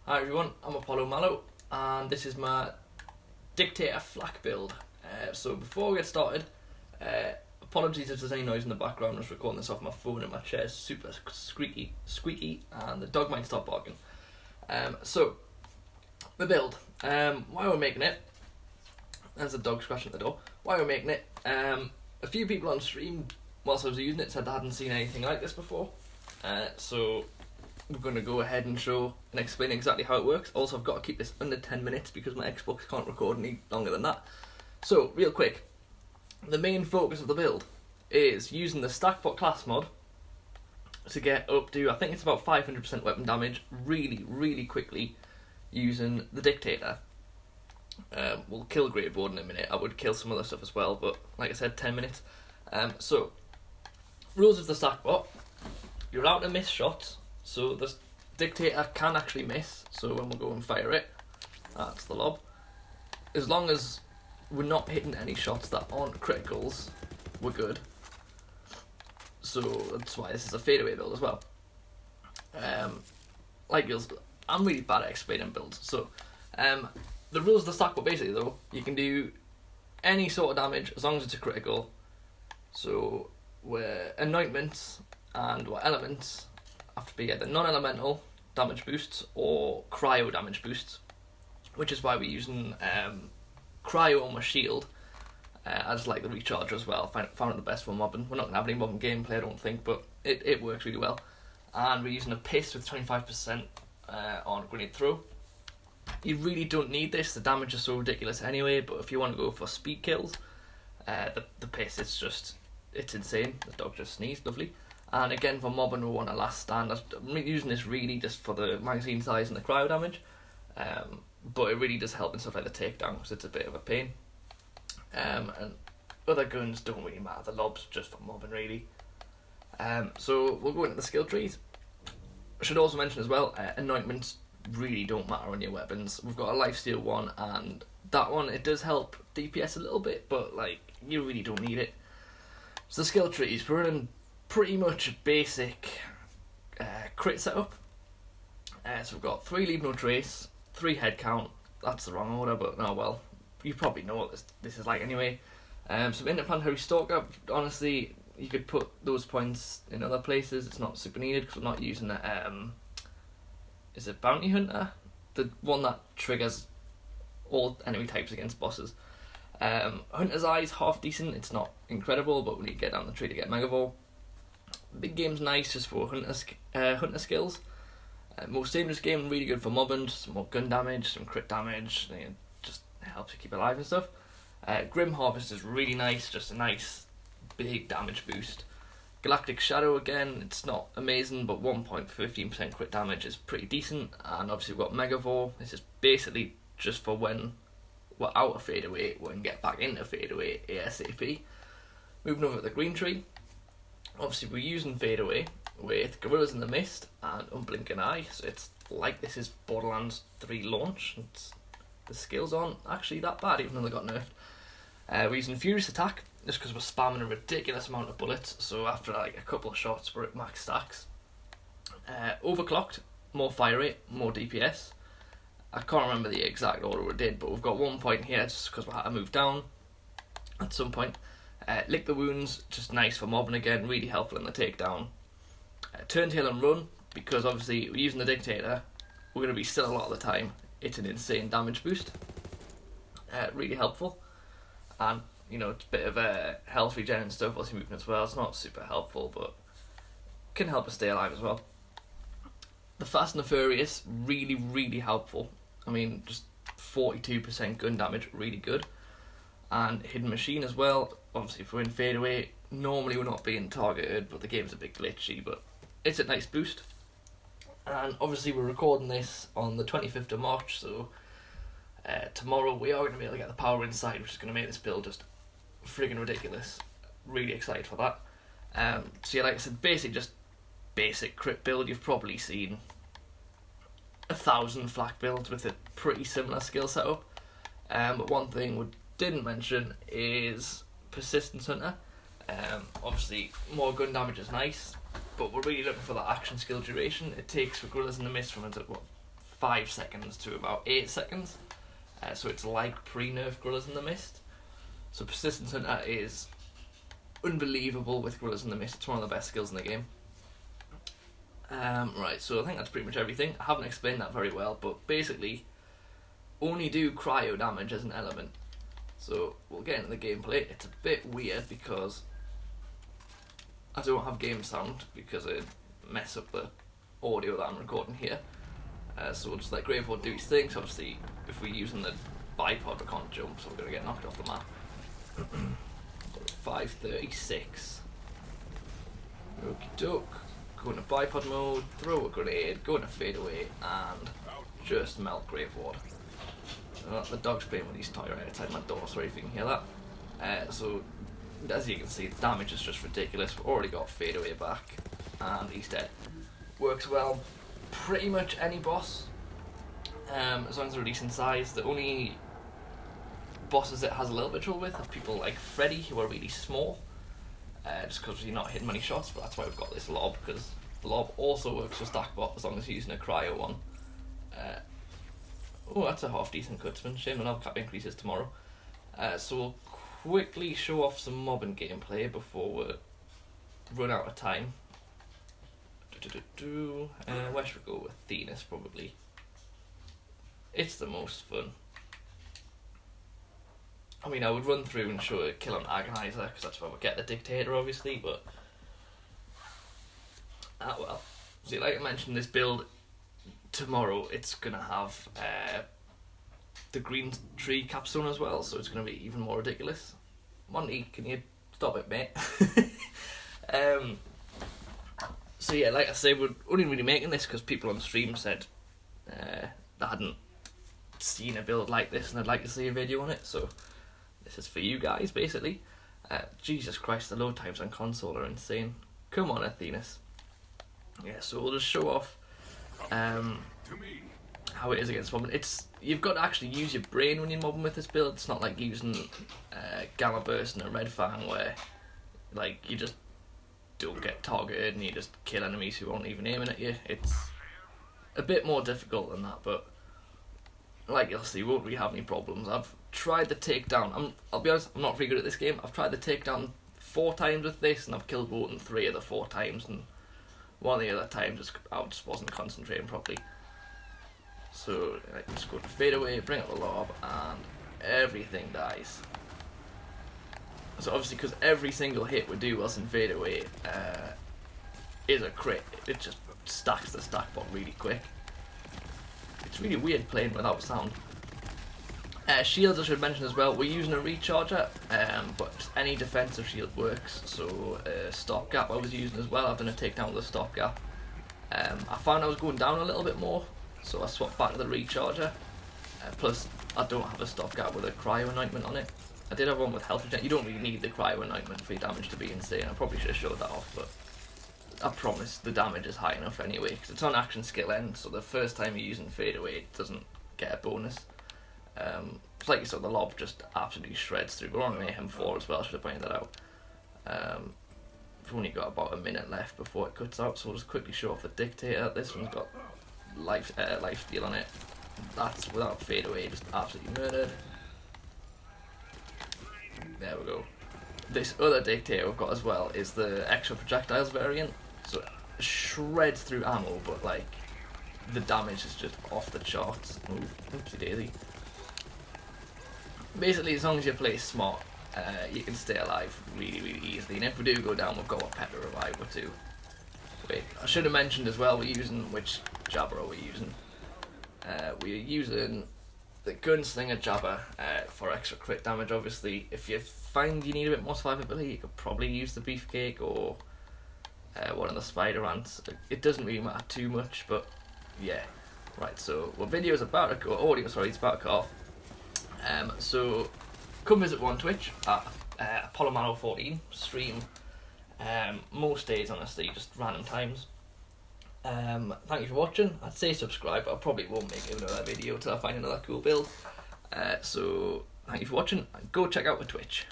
Hi everyone, I'm Apollo Mallow and this is my Dictator flak build. So before we get started, apologies if there's any noise in the background. I'm just recording this off my phone and my chair's super squeaky and the dog might stop barking. So, the build, why we're making it, there's a dog scratching at the door, why we're making it, a few people on stream whilst I was using it said they hadn't seen anything like this before, so we're going to go ahead and show and explain exactly how it works. Also, I've got to keep this under 10 minutes because my Xbox can't record any longer than that. So, real quick, the main focus of the build is using the Stackbot class mod to get up to, I think it's about 500% weapon damage really quickly using the Dictator. We'll kill Grave Warden in a minute. I would kill some other stuff as well, but like I said, 10 minutes. So, rules of the Stackbot: you're allowed to miss shots. So the Dictator can actually miss, so when we go and fire it, that's the lob. As long as we're not hitting any shots that aren't criticals, we're good. So that's why this is a fadeaway build as well. I'm really bad at explaining builds. So the rules of the Stackbot basically though, you can do any sort of damage as long as it's a critical. So where anointments and what elements have to be either non-elemental damage boosts or cryo damage boosts, which is why we're using cryo on my shield. I just like the recharger as well. Found it the best for mobbing. We're not going to have any mobbing gameplay, I don't think, but it works really well. And we're using a piss with 25% on grenade throw. You really don't need this, the damage is so ridiculous anyway, but if you want to go for speed kills, the piss is just, it's insane. The dog just sneezed, lovely. And again, for mobbing, we want a last stand. I'm using this really just for the magazine size and the cryo damage, but it really does help in stuff like the takedown because it's a bit of a pain. And other guns don't really matter, the lob's just for mobbing really. So we'll go into the skill trees. I should also mention as well, anointments really don't matter on your weapons. We've got a lifesteal one, and that one, it does help DPS a little bit, but like, you really don't need it. So the skill trees, we're in pretty much a basic crit setup. So we've got 3 leave no trace, 3 head count. That's the wrong order, but oh well, you probably know what this is like anyway. Some interplanetary stalker. Honestly, you could put those points in other places. It's not super needed because we're not using it. Is it bounty hunter? The one that triggers all enemy types against bosses. Hunter's eye is half decent. It's not incredible, but we need to get down the tree to get Megavore. Big game's nice just for hunter skills. Most dangerous game, really good for mobbing, some more gun damage, some crit damage, just helps you keep alive and stuff. Grim Harvest is really nice, just a nice big damage boost. Galactic Shadow again, it's not amazing, but 1.15% crit damage is pretty decent. And obviously we've got Megavore. This is basically just for when we're out of fadeaway, we can get back into fadeaway ASAP. Moving over to the green tree. Obviously we're using fadeaway with Gorillas in the Mist and Unblinking Eye, so it's like this is Borderlands 3 launch. The skills aren't actually that bad even though they got nerfed. We're using Furious Attack just because we're spamming a ridiculous amount of bullets, so after like a couple of shots we're at max stacks. Overclocked, more fire rate, more DPS. I can't remember the exact order we did, but we've got 1 point here just because we had to move down at some point. Lick the Wounds, just nice for mobbing again, really helpful in the takedown. Turntail and Run, because obviously we're using the Dictator, we're going to be still a lot of the time. It's an insane damage boost. Really helpful. And, it's a bit of a health regen and stuff whilst you're moving as well. It's not super helpful, but can help us stay alive as well. The Fast and the Furious, really helpful. I mean, just 42% gun damage, really good. And Hidden Machine as well. Obviously, if we're in fadeaway, normally we're not being targeted, but the game's a bit glitchy, but it's a nice boost. And obviously we're recording this on the 25th of March, so tomorrow we are going to be able to get the power inside, which is going to make this build just friggin' ridiculous. Really excited for that. So yeah, like I said, just basic crit build. You've probably seen 1,000 flak builds with a pretty similar skill setup. But one thing we didn't mention is Persistence Hunter. Obviously more gun damage is nice, but we're really looking for that action skill duration. It takes for Gorillas in the Mist from 5 seconds to about 8 seconds. So it's like pre-nerf Gorillas in the Mist. So Persistence Hunter is unbelievable with Gorillas in the Mist. It's one of the best skills in the game. Right, so I think that's pretty much everything. I haven't explained that very well, but basically only do cryo damage as an element. So we'll get into the gameplay. It's a bit weird because I don't have game sound because it mess up the audio that I'm recording here. So we'll just let Graveward do his thing. So obviously if we're using the bipod we can't jump, so we're going to get knocked off the map. 536. Okie doke. Go into bipod mode, throw a grenade, go into fadeaway, and just melt Graveward. The dog's playing with his toy right outside my door, sorry if you can hear that. So as you can see, the damage is just ridiculous. We've already got fadeaway back, and he's dead. Works well pretty much any boss, as long as they're a decent size. The only bosses it has a little bit of trouble with are people like Freddy, who are really small, just because you're not hitting many shots, but that's why we've got this lob, because the lob also works for Stackbot as long as you're using a cryo one. Oh, that's a half decent cutsman. Shame the lob cap increases tomorrow. So we'll quickly show off some mobbing gameplay before we run out of time. Where should we go with Venus? Probably. It's the most fun. I mean, I would run through and show a kill on Agonizer because that's where we get the Dictator, obviously. But well. See, like I mentioned, this build tomorrow, it's gonna have the green tree capstone as well, so it's gonna be even more ridiculous. Monty, can you stop it, mate? So yeah, like I say, we're only really making this because people on stream said they hadn't seen a build like this and they'd like to see a video on it, so this is for you guys, basically. Jesus Christ, the load times on console are insane. Come on, Athenas. Yeah, so we'll just show off how it is against mobbing. You've got to actually use your brain when you're mobbing with this build. It's not like using Gamma Burst and a Red Fang where like you just don't get targeted and you just kill enemies who aren't even aiming at you. It's a bit more difficult than that, but like you'll see, won't really have any problems. I've tried the takedown. I'll be honest, I'm not very good at this game. I've tried the takedown 4 times with this and I've killed Wotan 3 of the 4 times, and one of the other times I just wasn't concentrating properly. So I just go to fadeaway, bring up the lob, and everything dies. So obviously, because every single hit we do whilst in fadeaway is a crit, it just stacks the stack bot really quick. It's really weird playing without sound. Shields I should mention as well, we're using a recharger, but any defensive shield works, so stopgap I was using as well. I've done a takedown with a stopgap. I found I was going down a little bit more, so I swapped back to the recharger. Plus I don't have a stopgap with a cryo anointment on it. I did have one with health regen. You don't really need the cryo anointment for your damage to be insane. I probably should have showed that off, but I promise the damage is high enough anyway, because it's on action skill end, so the first time you're using fadeaway it doesn't get a bonus. It's like you saw, the lob just absolutely shreds through. We're on Mayhem 4 as well, I should have pointed that out. We've only got about a minute left before it cuts out, so we'll just quickly show off the Dictator. This one's got life steal on it. That's without fadeaway, just absolutely murdered. There we go. This other Dictator we've got as well is the extra projectiles variant, so it shreds through ammo, but like the damage is just off the charts. Ooh, oopsie daisy. Basically, as long as you play smart, you can stay alive really, really easily. And if we do go down, we've got a pet to revive with too. Wait, I should have mentioned as well, we're using, which jabber are we using? We're using the Gunslinger jabber for extra crit damage. Obviously, if you find you need a bit more survivability, you could probably use the Beefcake or one of the Spider Ants. It doesn't really matter too much, but yeah. Right, so well, video's about to go, audio, sorry, it's about to cut off. So come visit one Twitch at FL4K stream most days, honestly, just random times. Thank you for watching. I'd say subscribe, but I probably won't make another video till I find another cool build. So thank you for watching, and go check out the Twitch.